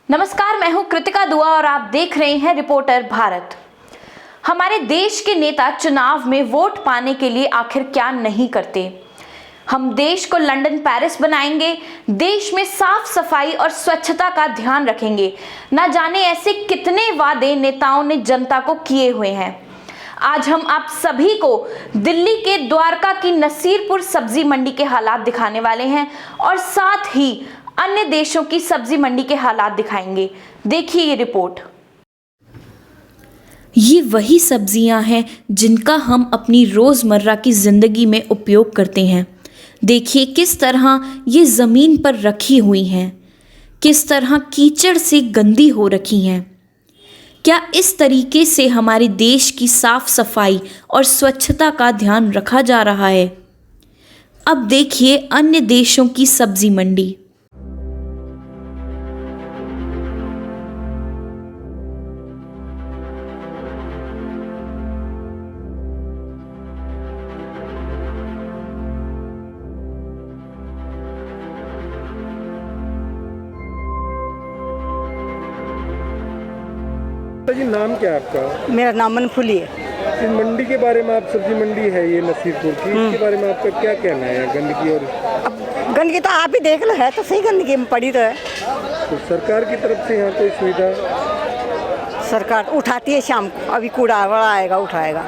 नमस्कार, मैं हूं कृतिका दुआ और आप देख रहे हैं रिपोर्टर भारत। हमारे देश के नेता चुनाव में वोट पाने के लिए आखिर क्या नहीं करते। हम देश को लंदन पेरिस बनाएंगे, देश में साफ सफाई और स्वच्छता का ध्यान रखेंगे। न जाने ऐसे कितने वादे नेताओं ने जनता को किए हुए हैं। आज हम आप सभी को दिल्ली के द्वारका की नसीरपुर सब्जी मंडी के हालात दिखाने वाले हैं और साथ ही अन्य देशों की सब्जी मंडी के हालात दिखाएंगे। देखिए ये रिपोर्ट। ये वही सब्जियां हैं जिनका हम अपनी रोज़मर्रा की ज़िंदगी में उपयोग करते हैं। देखिए किस तरह ये ज़मीन पर रखी हुई हैं, किस तरह कीचड़ से गंदी हो रखी हैं। क्या इस तरीके से हमारे देश की साफ सफाई और स्वच्छता का ध्यान रखा जा रहा है? अब देखिए अन्य देशों की सब्जी मंडी। जी नाम क्या है आपका? मेरा नाम मनफुली है। इस मंडी के बारे में, आप सब्जी मंडी है ये नसीरपुर की, इसके बारे में आपका क्या कहना है? गंदगी और अब गंदगी तो आप ही देख लो, है तो सही, गंदगी में पड़ी तो है। तो सरकार की तरफ से यहाँ कोई सुविधा? सरकार उठाती है शाम को, अभी कूड़ा वड़ा आएगा उठाएगा।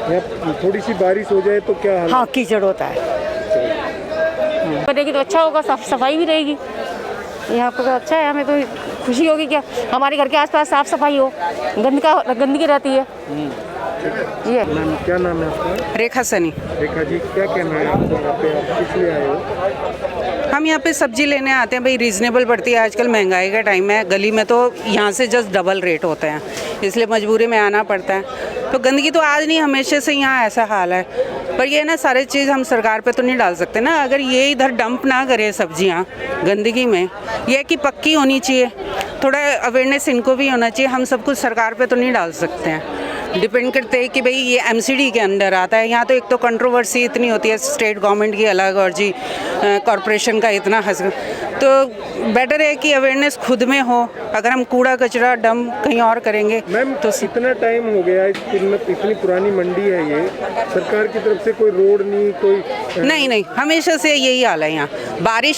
यहाँ थोड़ी सी बारिश हो जाए तो क्या हाल? हाँ कीचड़ होता है। करेगी तो अच्छा होगा, साफ सफाई भी रहेगी। यहाँ पर तो अच्छा है, हमें तो खुशी होगी क्या हमारे घर के आसपास साफ सफाई हो, गंदगी रहती है। ये क्या नाम है आपका? रेखा सनी। रेखा जी, क्या कहना है आपको? यहाँ पे आप किस लिए आए हो? हम यहाँ पे सब्जी लेने आते हैं भाई, रीज़नेबल पड़ती है। आजकल महंगाई का टाइम है, गली में तो यहाँ से जस्ट डबल रेट होते हैं, इसलिए मजबूरी में आना पड़ता है। तो गंदगी तो आज नहीं, हमेशा से यहाँ ऐसा हाल है। पर ये ना सारे चीज़ हम सरकार पे तो नहीं डाल सकते ना। अगर ये इधर डंप ना करे सब्जियाँ गंदगी में, ये कि पक्की होनी चाहिए, थोड़ा अवेयरनेस इनको भी होना चाहिए। हम सब कुछ सरकार पे तो नहीं डाल सकते हैं, डिपेंड करते हैं कि भाई ये एमसीडी के अंदर आता है। यहाँ तो एक तो कंट्रोवर्सी इतनी होती है, स्टेट गवर्नमेंट की अलग और जी कॉरपोरेशन का इतना तो बेटर है कि अवेयरनेस खुद में हो। अगर हम कूड़ा कचरा डंप कहीं और करेंगे। मैम तो कितना टाइम हो गया इतनी पुरानी मंडी है ये, सरकार की तरफ से कोई रोड नहीं, कोई नहीं, हमेशा से यही हाल है यहाँ।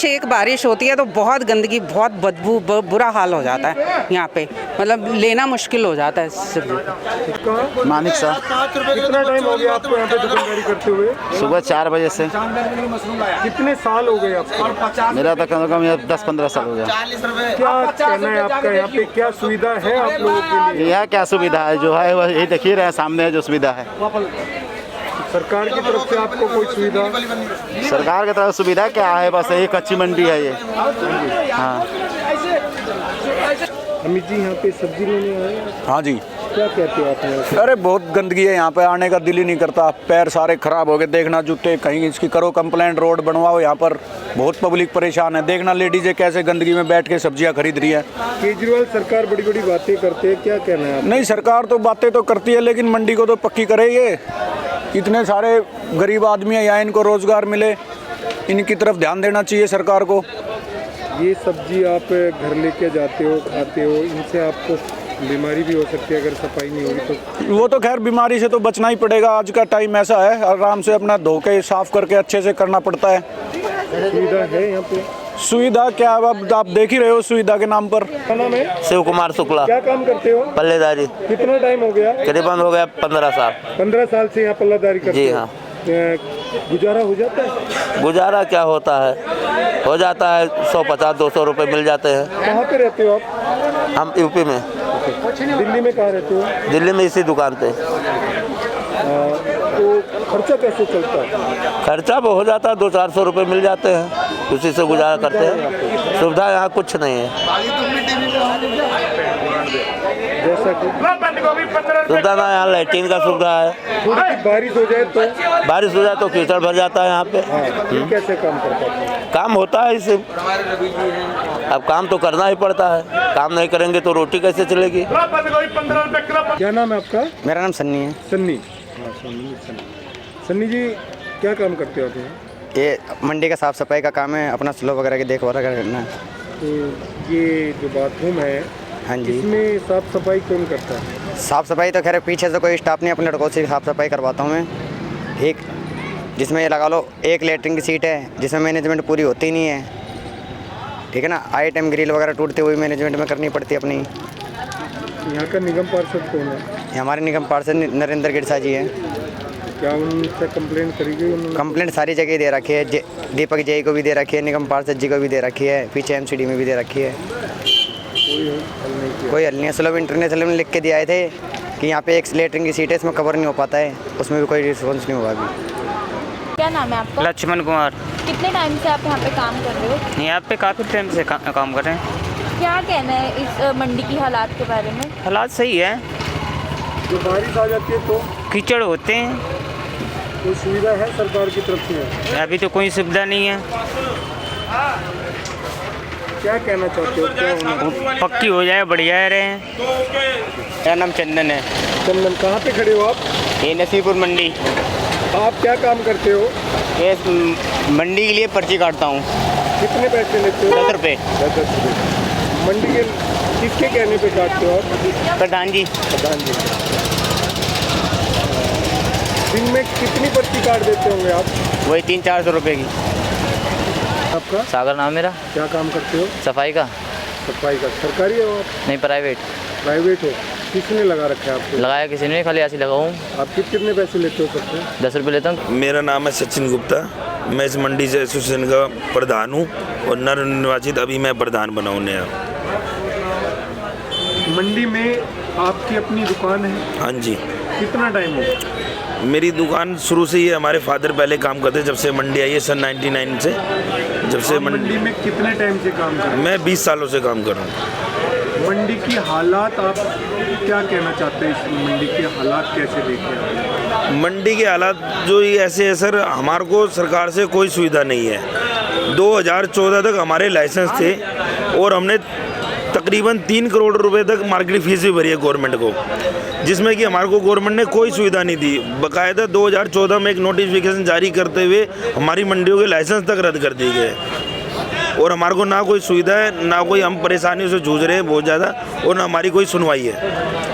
एक बारिश होती है तो बहुत गंदगी, बहुत बदबू, बुरा हाल हो जाता है यहाँ पे, मतलब लेना मुश्किल हो जाता है सब्जी। मानिक साहब, कितना टाइम हो गया आपको यहाँ पे दुकानदारी करते हुए? सुबह 4 बजे से। कितने साल हो गए आपको? मेरा तो कम से कम 10-15 साल हो गया। क्या कहना है आपका? यहाँ पे क्या सुविधा है आप लोगों के लिए? यहाँ क्या सुविधा है? जो है वह यही देख ही रहे हैं, सामने है जो सुविधा है। सरकार की तरफ से आपको कोई सुविधा? सरकार की तरफ सुविधा क्या है? बस यही कच्ची मंडी है ये। हाँ अमित जी, यहाँ पे सब्जी लेने आए? हाँ जी। क्या कहते हो आप यहाँ? अरे बहुत गंदगी है यहाँ पे, आने का दिल ही नहीं करता। पैर सारे खराब हो गए, देखना जूते कहीं इसकी करो कंप्लेंट, रोड बनवाओ। यहाँ पर बहुत पब्लिक परेशान है, देखना लेडीजें कैसे गंदगी में बैठ के सब्जियाँ खरीद रही है। केजरीवाल सरकार बड़ी बड़ी बातें करते हैं, क्या कहना है? नहीं, सरकार तो बातें तो करती है लेकिन मंडी को तो पक्की करे। ये इतने सारे गरीब आदमी हैं यहाँ, इनको रोजगार मिले, इनकी तरफ ध्यान देना चाहिए सरकार को। ये सब्जी आप घर लेके जाते हो, खाते हो, इनसे आपको बीमारी भी हो सकती है अगर सफाई नहीं होगी तो। वो तो खैर बीमारी से तो बचना ही पड़ेगा, आज का टाइम ऐसा है, आराम से अपना धो के साफ करके अच्छे से करना पड़ता है। सुविधा है यहाँ पे? सुविधा क्या, अब आप देख ही रहे हो सुविधा के नाम पर। क्या नाम है? शिव कुमार शुक्ला। क्या काम करते हो? पल्लेदारी। कितना टाइम हो गया? करीबन हो गया 15 साल। 15 साल से यहाँ पल्लेदारी करते हो? जी हाँ। गुजारा हो जाता है? गुजारा क्या होता है, हो जाता है 150-200 रुपये मिल जाते हैं। कहाँ पे रहते हो आप? हम यूपी में। दिल्ली में कहाँ रहते हो? दिल्ली में इसी दुकान पे। तो खर्चा कैसे चलता है? खर्चा हो जाता है, 200-400 रुपये मिल जाते हैं, उसी से गुजारा करते हैं। सुविधा यहाँ कुछ नहीं है। जैसा कि सुविधा ना यहाँ लैट्रीन का सुविधा है, थोड़ी सी बारिश हो जाए तो बारिश हो जाए तो कीचड़ भर जाता है यहाँ पे। ये कैसे काम करता है? काम होता है इससे, अब काम तो करना ही पड़ता है, काम नहीं करेंगे तो रोटी कैसे चलेगी। क्या नाम है आपका? मेरा नाम सन्नी है। सन्नी। हाँ सन्नी। सन्नी जी क्या काम करते हो आप यहाँ? ये मंडी का साफ़ सफाई का काम है, अपना स्लो वगैरह की देखभाल करना है। तो ये जो बाथरूम है, हाँ जी, इसमें साफ सफाई कौन करता है? साफ़ सफाई तो खैर पीछे से कोई स्टाफ नहीं, अपने लड़कों से साफ़ सफाई करवाता हूँ मैं। एक जिसमें ये लगा लो एक लेटरिन की सीट है जिसमें मैनेजमेंट पूरी होती नहीं है, ठीक है ना। आइटम ग्रिल वगैरह टूटते हुए मैनेजमेंट में करनी पड़ती है अपनी। यहाँ का निगम पार्षद कौन है? ये हमारे निगम पार्षद नरेंद्र गिरसा जी हैं। क्या उनसे कंप्लेंट करी गई उन्होंने? कंप्लेंट सारी जगह दे रखी है, दीपक जय को भी दे रखी है, निगम पार्षद जी को भी दे रखी है, पीछे एमसीडी में भी दे रखी है। कोई हल नहीं है। स्लोव इंटरनेशनल में लिख के दिए आए थे कि यहाँ पे एक लेटरिन की सीट है, इसमें कवर नहीं हो पाता है, उसमें भी कोई रिस्पॉन्स नहीं हुआ अभी। क्या नाम है आपका? लक्ष्मण कुमार। कितने टाइम से आप यहाँ पे काम कर रहे हो? यहाँ पे काफ़ी टाइम से काम कर रहे हैं। क्या कहना है इस मंडी की हालात के बारे में? हालात सही है, जो बारिश आ जाती है तो कीचड़ होते हैं, कोई सुविधा है सरकार की तरफ से? अभी तो कोई सुविधा नहीं है। क्या कहना चाहते हो, क्या होना? पक्की हो जाए बढ़िया रहे। मेरा नाम चंदन है। चंदन, कहाँ पे खड़े हो आप? ये नसीपुर मंडी। आप क्या काम करते हो? ये मंडी के लिए पर्ची काटता हूँ। कितने पैसे लेते हो? 10 रुपये। 10 रुपये। मंडी के किसके कहने पे काटते हो आप? प्रधान जी। प्रधान जी। दिन में कितनी पर्ची काट देते होंगे आप? वही 300-400 रुपये की। आपका सागर नाम मेरा। क्या काम करते हो? सफाई का। सफाई का। सरकारी है आप? नहीं, प्राइवेट। प्राइवेट हो। किसने लगा रखा है आपको? लगाया किसी ने, खाली ऐसे लगाऊँ। आप कितने पैसे लेते हो सबसे? 10 रुपये लेता हूँ। मेरा नाम है सचिन गुप्ता, मैं इस मंडी से एसोसिएशन का प्रधान हूँ और नवनिर्वाचित अभी मैं प्रधान बना हूँ नया। मंडी में आपकी अपनी दुकान है? हाँ जी। कितना टाइम हो? मेरी दुकान शुरू से ही है, हमारे फादर पहले काम करते जब से मंडी आई है सन 99 से। जब से मंडी में कितने टाइम से काम कर रहे हैं? मैं 20 सालों से काम कर रहा हूँ। मंडी की हालात आप क्या कहना चाहते हैं? इस मंडी के हालात कैसे देखे आप? मंडी के हालात जो ये ऐसे है सर, हमारे को सरकार से कोई सुविधा नहीं है। 2014 तक हमारे लाइसेंस थे और हमने तकरीबन 3 करोड़ रुपए तक मार्केट फीस भी भरी है गवर्नमेंट को, जिसमें कि हमारे को गवर्नमेंट ने कोई सुविधा नहीं दी। बाकायदा 2014 में एक नोटिफिकेशन जारी करते हुए हमारी मंडियों के लाइसेंस तक रद्द कर दिए गए और हमारे को ना कोई सुविधा है, ना कोई, हम परेशानियों से जूझ रहे हैं बहुत ज़्यादा और ना हमारी कोई सुनवाई है।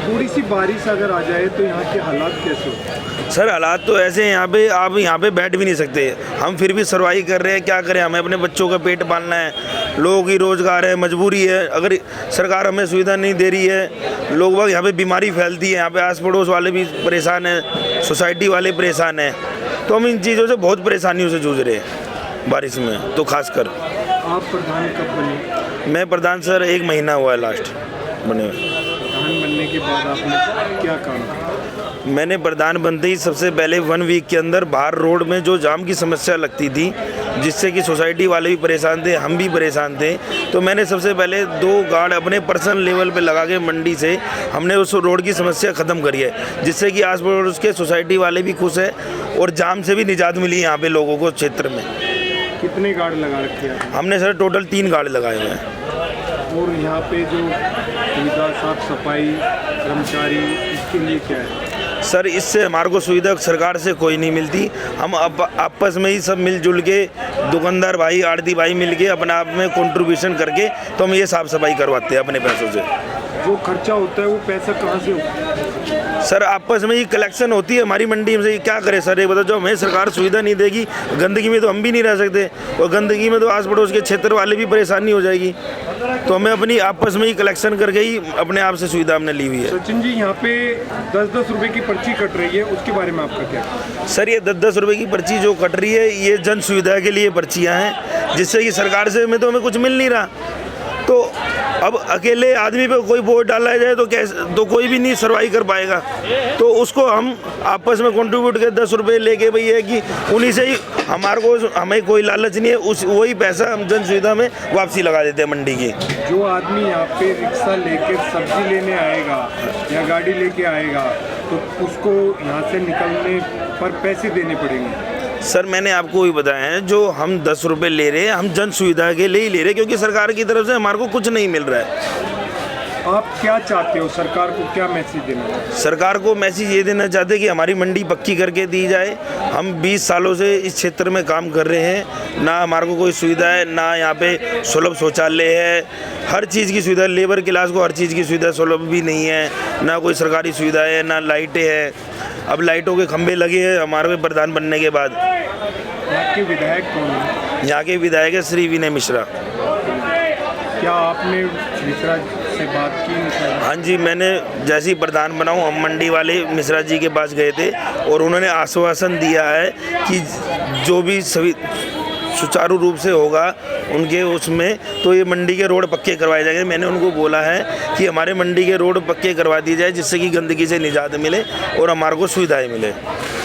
थोड़ी सी बारिश अगर आ जाए तो यहाँ के हालात कैसे हो? सर हालात तो ऐसे हैं यहाँ पे, आप यहाँ पे बैठ भी नहीं सकते। हम फिर भी सर्वाइव कर रहे हैं, क्या करें, हमें अपने बच्चों का पेट पालना है, लोगों की रोज़गार है, मजबूरी है। अगर सरकार हमें सुविधा नहीं दे रही है, लोग बाग यहाँ पे बीमारी फैलती है, यहाँ पे आस पड़ोस वाले भी परेशान हैं, सोसाइटी वाले परेशान हैं, तो हम इन चीज़ों से बहुत परेशानियों से जूझ रहे हैं बारिश में तो खासकर। आप प्रधान कब बने? मैं प्रधान सर 1 महीना हुआ है लास्ट बने हुए। प्रधान बनने के बाद आपने क्या काम किया? मैंने प्रधान बनते ही सबसे पहले 1 वीक के अंदर बाहर रोड में जो जाम की समस्या लगती थी, जिससे कि सोसाइटी वाले भी परेशान थे, हम भी परेशान थे, तो मैंने सबसे पहले 2 गार्ड अपने पर्सनल लेवल पे लगा के मंडी से हमने उस रोड की समस्या ख़त्म करी है, जिससे कि आस पड़ोस के सोसाइटी वाले भी खुश है और जाम से भी निजात मिली यहाँ पे लोगों को क्षेत्र में। कितने गार्ड लगा रखे हैं? हमने सर टोटल 3 गार्ड लगाए हुए हैं। और यहाँ पे जो सुविधा, साफ सफाई, कर्मचारी, इसके लिए क्या है? सर इससे हमारे को सुविधा सरकार से कोई नहीं मिलती। हम आपस में ही सब मिलजुल के, दुकानदार भाई, आड़ती भाई मिल के अपना आप में कंट्रीब्यूशन करके तो हम ये साफ़ सफाई करवाते हैं अपने पैसों से। जो खर्चा होता है वो पैसा कहाँ से होता है? सर आपस में ही कलेक्शन होती है हमारी मंडी में से। क्या करें सर, ये बताओ, जो हमें सरकार सुविधा नहीं देगी, गंदगी में तो हम भी नहीं रह सकते और गंदगी में तो आस पड़ोस के क्षेत्र वाले भी परेशानी हो जाएगी, तो हमें अपनी आपस में ही कलेक्शन करके ही अपने आप से सुविधा हमने ली हुई है। सचिन जी, यहाँ पे 10-10 रुपए की पर्ची कट रही है, उसके बारे में आपका क्या? सर ये 10-10 रुपए की पर्ची जो कट रही है, ये जन सुविधा के लिए पर्चियाँ हैं, जिससे कि सरकार से में तो हमें कुछ मिल नहीं रहा, तो अब अकेले आदमी पे कोई वोट डाला जाए तो कैसे, तो कोई भी नहीं सर्वाइव कर पाएगा। तो उसको हम आपस में कंट्रीब्यूट के 10 रुपये लेके भाई है कि उन्हीं से ही हमें कोई लालच नहीं है, उस वही पैसा हम जन सुविधा में वापसी लगा देते हैं मंडी की। जो आदमी यहाँ पे रिक्शा लेके सब्जी लेने आएगा या गाड़ी लेके आएगा तो उसको यहाँ से निकलने पर पैसे देने पड़ेंगे। सर मैंने आपको वही बताया है, जो हम 10 रुपये ले रहे हैं हम जन सुविधा के लिए ही ले रहे हैं, क्योंकि सरकार की तरफ से हमारे को कुछ नहीं मिल रहा है। आप क्या चाहते हो, सरकार को क्या मैसेज देना चाहते हो? सरकार को मैसेज ये देना चाहते हैं कि हमारी मंडी पक्की करके दी जाए। हम 20 सालों से इस क्षेत्र में काम कर रहे हैं, ना हमारे को कोई सुविधा है, ना यहाँ पे सुलभ शौचालय है, हर चीज़ की सुविधा, लेबर क्लास को हर चीज़ की सुविधा सुलभ भी नहीं है, ना कोई सरकारी सुविधा है, ना लाइटें हैं। अब लाइटों के खंभे लगे हैं हमारे प्रधान बनने के बाद। यहाँ के विधायक कौन है? यहाँ के विधायक है श्री विनय मिश्रा। क्या आपने मिश्रा से बात की? हाँ जी, मैंने जैसे ही प्रधान बना हूँ हम मंडी वाले मिश्रा जी के पास गए थे और उन्होंने आश्वासन दिया है कि जो भी सभी सुचारू रूप से होगा उनके उसमें, तो ये मंडी के रोड पक्के करवाए जाएंगे। मैंने उनको बोला है कि हमारे मंडी के रोड पक्के करवा दिए जाए, जिससे कि गंदगी से निजात मिले और हमारे को सुविधाएं मिले।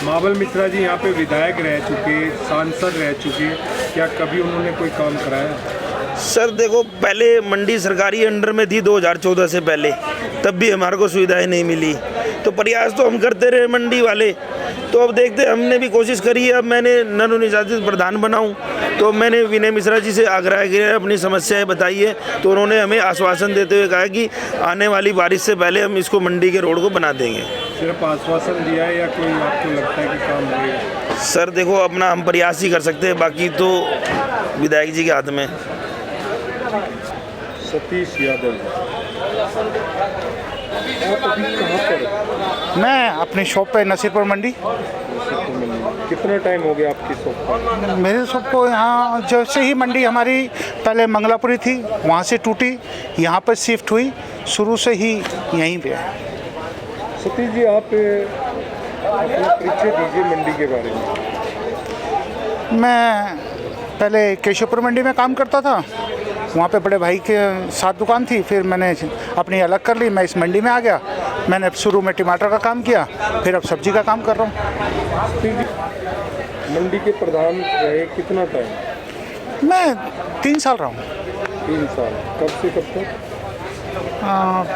मावल मिश्रा जी यहाँ पे विधायक रह चुके, सांसद रह चुके, क्या कभी उन्होंने कोई काम कराया? सर देखो, पहले मंडी सरकारी अंडर में थी 2014 से पहले, तब भी हमारे को सुविधाएं नहीं मिली। तो प्रयास तो हम करते रहे मंडी वाले, तो अब देखते हमने भी कोशिश करी है। अब मैंने नवनिर्वाचित प्रधान बनाऊं तो मैंने विनय मिश्रा जी से आग्रह किया, अपनी समस्याएं बताई है, तो उन्होंने हमें आश्वासन देते हुए कहा कि आने वाली बारिश से पहले हम इसको मंडी के रोड को बना देंगे। सिर्फ आश्वासन दिया है या कोई आपको लगता है कि काम होगा? सर देखो, अपना हम प्रयास ही कर सकते हैं, बाकी तो विधायक जी के हाथ में। सतीश यादव, आप अभी कहाँ पर? मैं अपनी शॉप पे नसीरपुर मंडी। कितना टाइम हो गया आपकी शॉप पर? मेरे शॉप को यहाँ जैसे ही मंडी हमारी पहले मंगलापुरी थी, वहाँ से टूटी, यहाँ पर शिफ्ट हुई, शुरू से ही यहीं पे है। सतीश जी, आप अपना परिचय दीजिए मंडी के बारे में। मैं पहले केशवपुर मंडी में काम करता था, वहाँ पे बड़े भाई के साथ दुकान थी, फिर मैंने अपनी अलग कर ली, मैं इस मंडी में आ गया। मैंने शुरू में टमाटर का काम किया, फिर अब सब्जी का काम कर रहा हूँ। मंडी के प्रधान रहे कितना टाइम? मैं 3 साल रहा हूँ। 3 साल, कब से कब तक?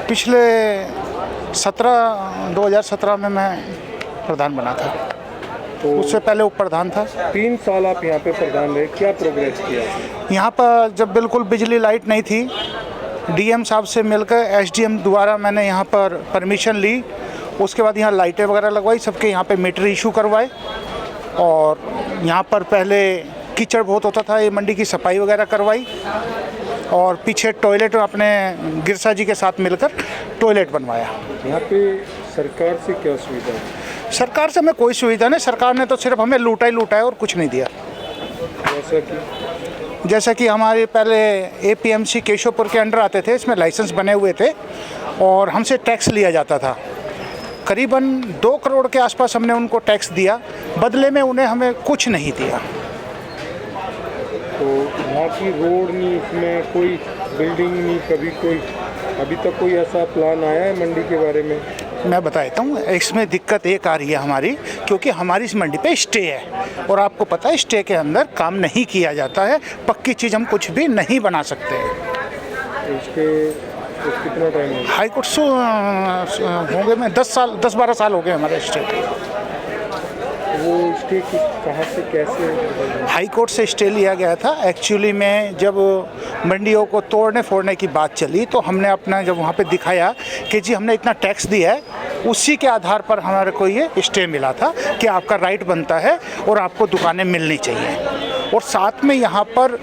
पिछले 2017 में मैं प्रधान बना था, तो उससे पहले उप प्रधान था। 3 साल आप यहाँ पे प्रधान रहे, क्या प्रोग्रेस किया? यहाँ पर जब बिल्कुल बिजली लाइट नहीं थी, डीएम साहब से मिलकर एसडीएम द्वारा मैंने यहाँ पर परमिशन ली, उसके बाद यहाँ लाइटें वगैरह लगवाई, सबके यहाँ पे मीटर इशू करवाए, और यहाँ पर पहले कीचड़ बहुत होता था, ये मंडी की सफाई वगैरह करवाई, और पीछे टॉयलेट अपने गिरसा जी के साथ मिलकर टॉयलेट बनवाया। यहाँ पे सरकार से क्या सुविधा है? सरकार से हमें कोई सुविधा नहीं, सरकार ने तो सिर्फ हमें लूटा ही लूटा है और कुछ नहीं दिया। जैसा कि हमारे पहले एपीएमसी केशवपुर के अंडर आते थे, इसमें लाइसेंस बने हुए थे और हमसे टैक्स लिया जाता था। करीबन 2 करोड़ के आसपास हमने उनको टैक्स दिया, बदले में उन्हें हमें कुछ नहीं दिया। तो वहाँ की रोड नहीं, इसमें कोई बिल्डिंग नहीं, कभी कोई अभी तक कोई ऐसा प्लान आया है मंडी के बारे में? मैं बताता हूँ, इसमें दिक्कत एक आ रही है हमारी, क्योंकि हमारी इस मंडी पे स्टे है, और आपको पता है स्टे के अंदर काम नहीं किया जाता है, पक्की चीज़ हम कुछ भी नहीं बना सकते हैं। इसके कितना टाइम है? हाई कोर्ट से हो गए, मैं 10-12 साल हो गए हमारे स्टे। वो स्टे कहाँ से कैसे? हाई कोर्ट से स्टे लिया गया था। एक्चुअली में जब मंडियों को तोड़ने फोड़ने की बात चली, तो हमने अपना जब वहाँ पे दिखाया कि जी हमने इतना टैक्स दिया है, उसी के आधार पर हमारे को ये स्टे मिला था कि आपका राइट बनता है और आपको दुकानें मिलनी चाहिए। और साथ में यहाँ पर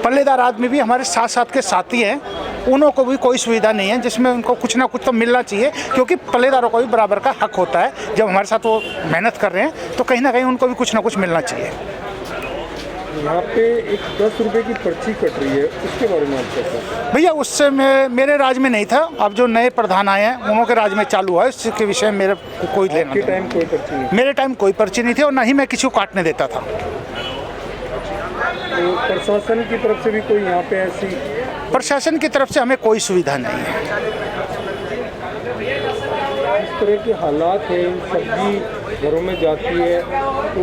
पल्लेदार आदमी भी हमारे साथ के साथी हैं, उन्हों को भी कोई सुविधा नहीं है, जिसमें उनको कुछ ना कुछ तो मिलना चाहिए, क्योंकि पल्लेदारों को भी बराबर का हक होता है। जब हमारे साथ वो मेहनत कर रहे हैं तो कहीं ना कहीं उनको भी कुछ ना कुछ मिलना चाहिए। यहाँ पे एक 10 रुपये की पर्ची कट रही है, उसके बारे में आप क्या कहते हैं? भैया उससे मेरे राज में नहीं था, अब जो नए प्रधान आए हैं उन्हों के राज में चालू हुआ है, इसके विषय में मेरे कोई लेना नहीं। टाइम कोई पर्ची नहीं? मेरे टाइम कोई पर्ची नहीं थी, और ना ही मैं किसी को काटने देता था। तो प्रशासन की तरफ से भी कोई यहाँ पे ऐसी प्रशासन की तरफ से हमें कोई सुविधा नहीं है। इस तरह के हालात हैं, सब्जी घरों में जाती है तो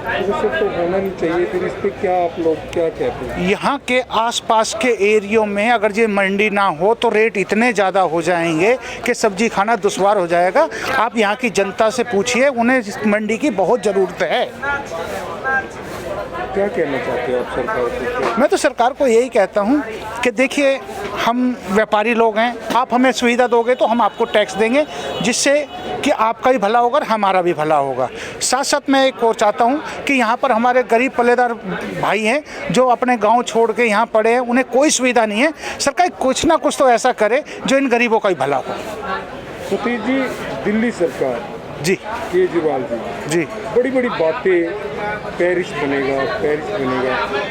इससे तो होना नहीं चाहिए, फिर इस पर क्या आप लोग क्या कहते हैं? यहाँ के आसपास के एरियो में अगर ये मंडी ना हो तो रेट इतने ज़्यादा हो जाएंगे कि सब्जी खाना दुश्वार हो जाएगा। आप यहाँ की जनता से पूछिए, उन्हें इस मंडी की बहुत ज़रूरत है। क्या कहना चाहते हो आप सरकार को? मैं तो सरकार को यही कहता हूँ कि देखिए, हम व्यापारी लोग हैं, आप हमें सुविधा दोगे तो हम आपको टैक्स देंगे, जिससे कि आपका भी भला होगा और हमारा भी भला होगा। साथ साथ मैं एक और चाहता हूँ कि यहाँ पर हमारे गरीब पल्लेदार भाई हैं जो अपने गांव छोड़ के यहाँ पड़े हैं, उन्हें कोई सुविधा नहीं है। सरकार कुछ ना कुछ तो ऐसा करे जो इन गरीबों का भी भला हो। सतीश जी, दिल्ली सरकार जी, केजरीवाल जी बड़ी बड़ी बातें, पेरिस बनेगा,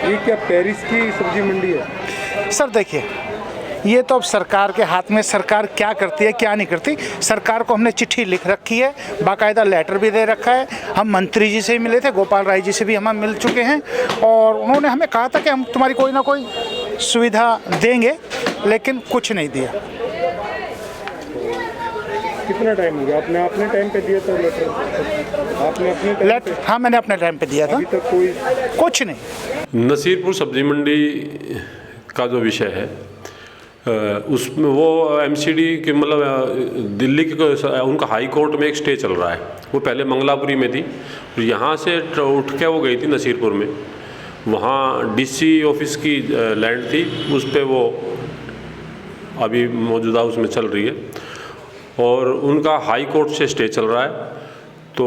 ये क्या पेरिस की सब्जी मंडी है? सर देखिए, ये तो अब सरकार के हाथ में, सरकार क्या करती है क्या नहीं करती। सरकार को हमने चिट्ठी लिख रखी है, बाकायदा लेटर भी दे रखा है। हम मंत्री जी से भी मिले थे, गोपाल राय जी से भी हम मिल चुके हैं, और उन्होंने हमें कहा था कि हम तुम्हारी कोई ना कोई सुविधा देंगे, लेकिन कुछ नहीं दिया। कितना टाइम हो गया? आपने अपने टाइम पे दिया था लेटर? आपने अपने टाइम पे? हाँ, मैंने अपने टाइम पे दिया था। अभी तक कोई कुछ नहीं। नसीरपुर सब्जी मंडी का जो विषय है, उसमें वो एमसीडी के मतलब दिल्ली के उनका हाई कोर्ट में एक स्टे चल रहा है। वो पहले मंगलापुरी में थी, यहाँ से उठ के वो गई थी नसीरपुर में। वहाँ डीसी ऑफिस की लैंड थी, उस पर वो अभी मौजूदा उसमें चल रही है, और उनका हाई कोर्ट से स्टे चल रहा है। तो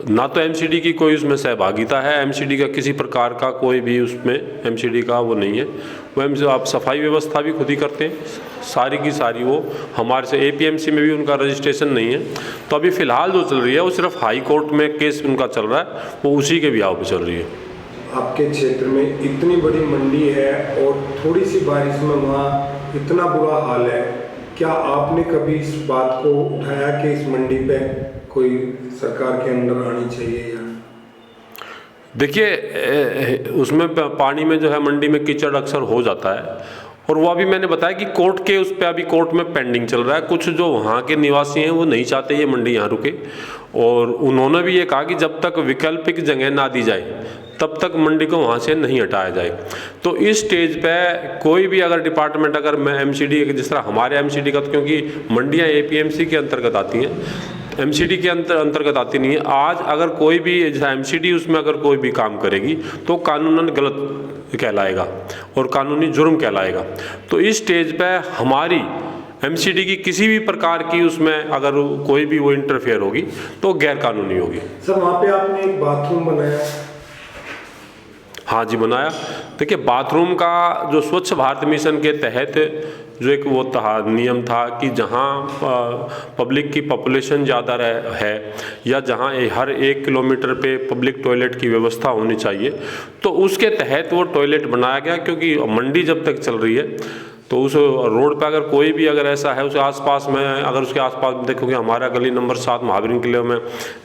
ना तो एमसीडी की कोई उसमें सहभागिता है, एमसीडी का किसी प्रकार का कोई भी उसमें एमसीडी का वो नहीं है। वो आप सफाई व्यवस्था भी खुद ही करते हैं, सारी की सारी वो हमारे से एपीएमसी में भी उनका रजिस्ट्रेशन नहीं है। तो अभी फ़िलहाल जो चल रही है वो सिर्फ हाई कोर्ट में केस उनका चल रहा है, वो उसी के बिहाव पे चल रही है। आपके क्षेत्र में इतनी बड़ी मंडी है और थोड़ी सी बारिश में वहाँ इतना बुरा हाल है, क्या आपने कभी इस बात को उठाया कि इस मंडी पे कोई सरकार के अंदर आनी चाहिए? या देखिए, उसमें पानी में जो है मंडी में कीचड़ अक्सर हो जाता है, और वो अभी मैंने बताया कि कोर्ट के उस पर अभी कोर्ट में पेंडिंग चल रहा है। कुछ जो वहाँ के निवासी हैं वो नहीं चाहते ये मंडी यहाँ रुके, और उन्होंने भी ये कहा कि जब तक वैकल्पिक जगह ना दी जाए तब तक मंडी को वहाँ से नहीं हटाया जाए। तो इस स्टेज पे कोई भी अगर डिपार्टमेंट, अगर मैं एमसीडी, जिस तरह हमारे एमसीडी का, तो क्योंकि मंडियाँ एपीएमसी के अंतर्गत आती हैं, एमसीडी के अंतर्गत आती नहीं है। आज अगर कोई भी एमसीडी उसमें अगर कोई भी काम करेगी तो कानूनन गलत कहलाएगा और कानूनी जुर्म कहलाएगा। तो इस स्टेज पे हमारी एमसीडी की किसी भी प्रकार की उसमें अगर कोई भी वो इंटरफेयर होगी तो गैर कानूनी होगी। सर, वहाँ पे आपने एक बाथरूम बनाया? हाँ जी, बनाया। देखिए, बाथरूम का जो स्वच्छ भारत मिशन के तहत जो एक वो था, नियम था कि जहाँ पब्लिक की पॉपुलेशन ज़्यादा है या जहाँ हर 1 किलोमीटर पे पब्लिक टॉयलेट की व्यवस्था होनी चाहिए, तो उसके तहत वो टॉयलेट बनाया गया। क्योंकि मंडी जब तक चल रही है तो उस रोड पे अगर कोई भी अगर ऐसा है, उसके आसपास में, अगर उसके आसपास देखोगे हमारा गली नंबर 7 महावीर किले में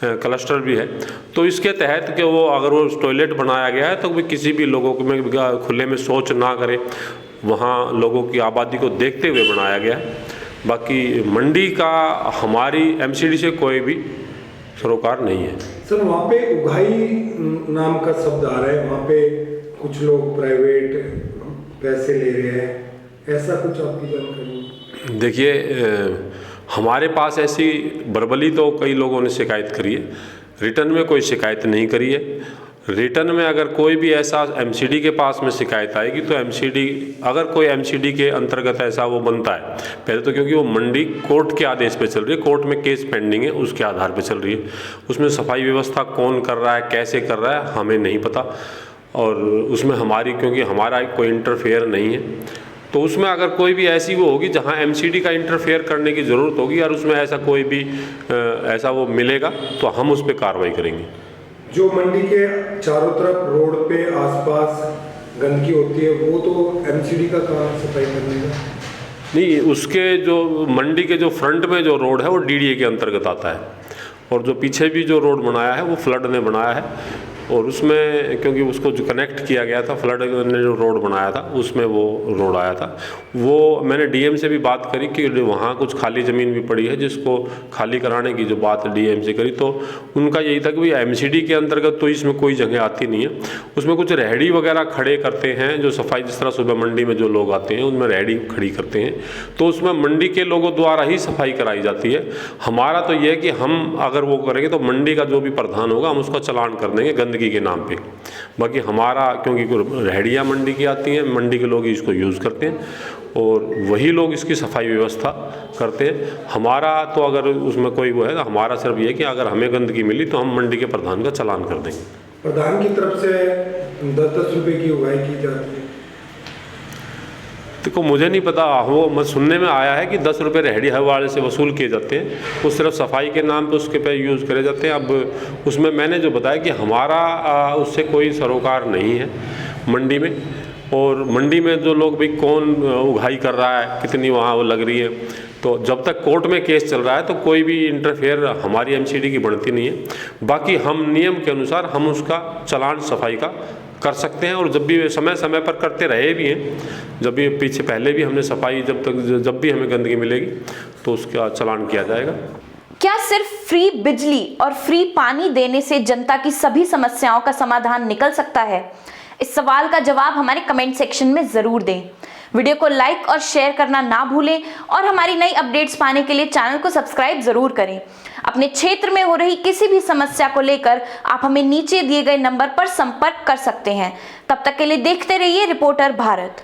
क्लस्टर भी है, तो इसके तहत कि वो अगर वो टॉयलेट बनाया गया है तो भी किसी भी लोगों में खुले में शौच ना करे, वहाँ लोगों की आबादी को देखते हुए बनाया गया है। बाकी मंडी का हमारी एमसीडी से कोई भी सरोकार नहीं है। सर, वहाँ पे उगाई नाम का शब्द आ रहा है, वहाँ पे कुछ लोग प्राइवेट पैसे ले रहे हैं, ऐसा कुछ आपकी जानकारी? देखिए, हमारे पास ऐसी बरबली तो कई लोगों ने शिकायत करी है, रिटर्न में कोई शिकायत नहीं करी है। रिटर्न में अगर कोई भी ऐसा एमसीडी के पास में शिकायत आएगी तो एमसीडी, अगर कोई एमसीडी के अंतर्गत ऐसा वो बनता है, पहले तो क्योंकि वो मंडी कोर्ट के आदेश पे चल रही है, कोर्ट में केस पेंडिंग है, उसके आधार पे चल रही है। उसमें सफाई व्यवस्था कौन कर रहा है, कैसे कर रहा है, हमें नहीं पता, और उसमें हमारी, क्योंकि हमारा कोई इंटरफेयर नहीं है, तो उसमें अगर कोई भी ऐसी वो होगी जहां एमसीडी का इंटरफेयर करने की ज़रूरत होगी और उसमें ऐसा कोई भी ऐसा वो मिलेगा तो हम उस पर कार्रवाई करेंगे। जो मंडी के चारों तरफ रोड पे आसपास गंदगी होती है, वो तो एमसीडी का काम सफाई करने का नहीं, उसके जो मंडी के जो फ्रंट में जो रोड है वो डीडीए के अंतर्गत आता है, और जो पीछे भी जो रोड बनाया है वो फ्लड ने बनाया है। और उसमें क्योंकि उसको जो कनेक्ट किया गया था, फ्लड ने जो रोड बनाया था उसमें वो रोड आया था। वो मैंने डीएम से भी बात करी कि वहाँ कुछ खाली ज़मीन भी पड़ी है जिसको खाली कराने की जो बात डीएम से करी, तो उनका यही था कि भाई एमसीडी के अंतर्गत तो इसमें कोई जगह आती नहीं है, उसमें कुछ रेहड़ी वगैरह खड़े करते हैं जो सफाई, जिस तरह सुबह मंडी में जो लोग आते हैं उनमें रेहड़ी खड़ी करते हैं, तो उसमें मंडी के लोगों द्वारा ही सफाई कराई जाती है। हमारा तो ये है कि हम अगर वो करेंगे तो मंडी का जो भी प्रधान होगा हम उसका चालान कर देंगे गंदगी के नाम पे। बाकी हमारा क्योंकि रेहड़ियाँ मंडी की आती हैं, मंडी के लोग इसको यूज़ करते हैं और वही लोग इसकी सफाई व्यवस्था करते हैं। हमारा तो अगर उसमें कोई वो है तो हमारा सिर्फ ये है कि अगर हमें गंदगी मिली तो हम मंडी के प्रधान का चालान कर देंगे। प्रधान की तरफ से 10-10 रुपये की उगाही की जाती है। देखो मुझे नहीं पता, वो मैं सुनने में आया है कि 10 रुपये रेहड़ी वाले से वसूल किए जाते हैं, वो सिर्फ सफाई के नाम पे उसके पे यूज़ करे जाते हैं। अब उसमें मैंने जो बताया कि हमारा उससे कोई सरोकार नहीं है मंडी में, और मंडी में जो लोग भाई कौन उगाही कर रहा है, कितनी वहाँ वो लग रही है, तो जब तक कोर्ट में केस चल रहा है तो कोई भी इंटरफेयर हमारी एमसीडी की बनती नहीं है। बाकी हम नियम के अनुसार हम उसका चालान सफाई का कर सकते हैं, और जब भी समय समय पर करते रहे भी हैं, जब भी पीछे पहले भी हमने सफाई जब भी हमें गंदगी मिलेगी तो उसका चालान किया जाएगा। क्या सिर्फ फ्री बिजली और फ्री पानी देने से जनता की सभी समस्याओं का समाधान निकल सकता है? इस सवाल का जवाब हमारे कमेंट सेक्शन में जरूर दें। वीडियो को लाइक और शेयर करना ना भूलें और हमारी नई अपडेट्स पाने के लिए चैनल को सब्सक्राइब जरूर करें। अपने क्षेत्र में हो रही किसी भी समस्या को लेकर आप हमें नीचे दिए गए नंबर पर संपर्क कर सकते हैं। तब तक के लिए देखते रहिए रिपोर्टर भारत।